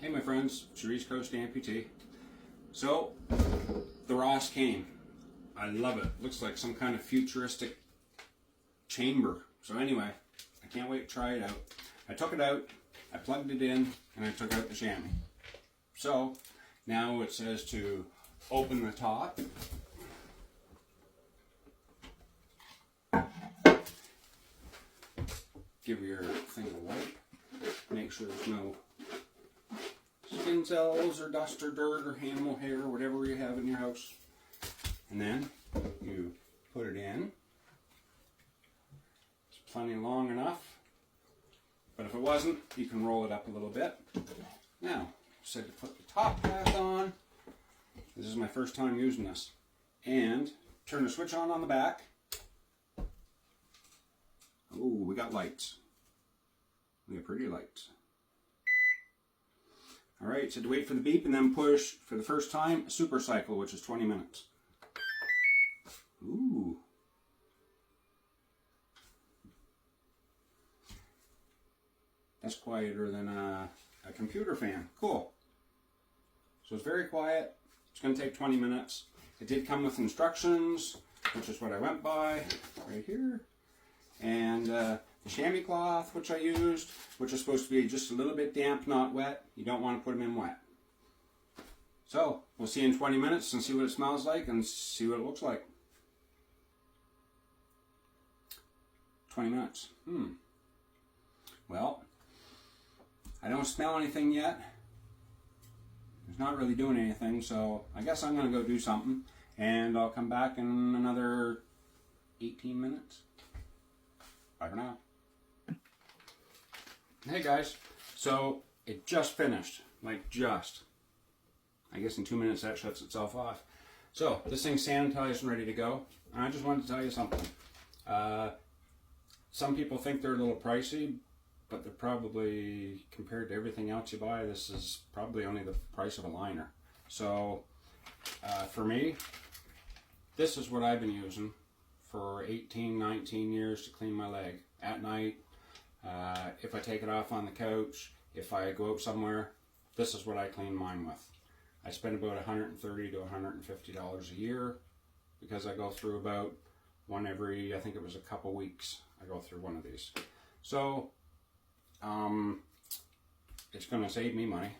Hey my friends, it's your East Coast Amputee. So, the Ross came. I love it. Looks like some kind of futuristic chamber. So anyway, I can't wait to try it out. I took it out, I plugged it in, and I took out the chamois. So, now it says to open the top. Give your thing a wipe. Make sure there's no skin cells or dust or dirt or animal hair or whatever you have in your house. And then you put it in. It's plenty long enough. But if it wasn't, you can roll it up a little bit. Now, said to put the top half on. This is my first time using this. And turn the switch on the back. Oh, we got lights. We got pretty lights. Alright, so to wait for the beep and then push for the first time a super cycle, which is 20 minutes. Ooh. That's quieter than a computer fan. Cool. So it's very quiet. It's going to take 20 minutes. It did come with instructions, which is what I went by right here. And the chamois cloth, which I used, which is supposed to be just a little bit damp, not wet. You don't want to put them in wet. So, we'll see in 20 minutes and see what it smells like and see what it looks like. 20 minutes. Well, I don't smell anything yet. It's not really doing anything, so I guess I'm going to go do something. And I'll come back in another 18 minutes. Bye for now. Hey guys, so it just finished, like just. I guess in 2 minutes that shuts itself off. So this thing's sanitized and ready to go. And I just wanted to tell you something. Some people think they're a little pricey, but they're probably, compared to everything else you buy, this is probably only the price of a liner. So for me, this is what I've been using for 18, 19 years to clean my leg at night. If I take it off on the couch, if I go out somewhere, this is what I clean mine with. I spend about $130 to $150 a year because I go through about one every, I think it was a couple weeks, I go through one of these. So, it's going to save me money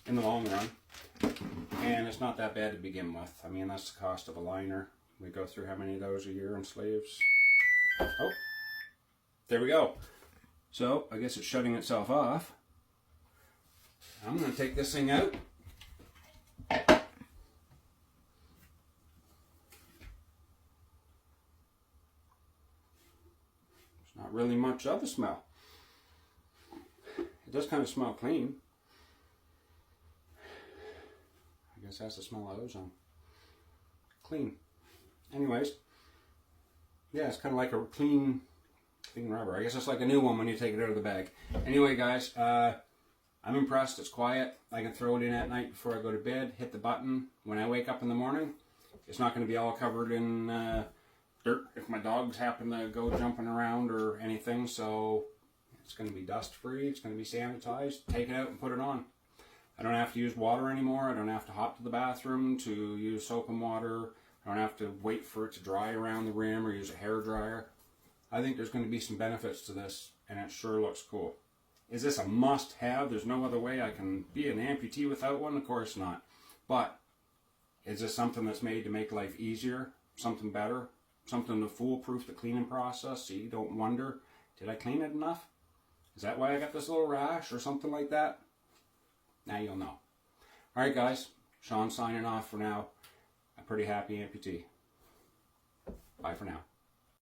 in the long run. And it's not that bad to begin with. I mean, that's the cost of a liner. We go through how many of those a year in sleeves? Oh, there we go. So, I guess it's shutting itself off. I'm going to take this thing out. There's not really much of a smell. It does kind of smell clean. I guess that's the smell of ozone. Clean. Anyways, yeah, it's kind of like a clean rubber. I guess it's like a new one when you take it out of the bag. Anyway, guys, I'm impressed. It's quiet. I can throw it in at night before I go to bed, hit the button. When I wake up in the morning, it's not going to be all covered in dirt if my dogs happen to go jumping around or anything. So it's going to be dust free. It's going to be sanitized. Take it out and put it on. I don't have to use water anymore. I don't have to hop to the bathroom to use soap and water. I don't have to wait for it to dry around the rim or use a hair dryer. I think there's going to be some benefits to this, and it sure looks cool. Is this a must-have? There's no other way I can be an amputee without one? Of course not. But is this something that's made to make life easier? Something better? Something to foolproof the cleaning process so you don't wonder, did I clean it enough? Is that why I got this little rash or something like that? Now you'll know. Alright guys, Shawn signing off for now. A pretty happy amputee. Bye for now.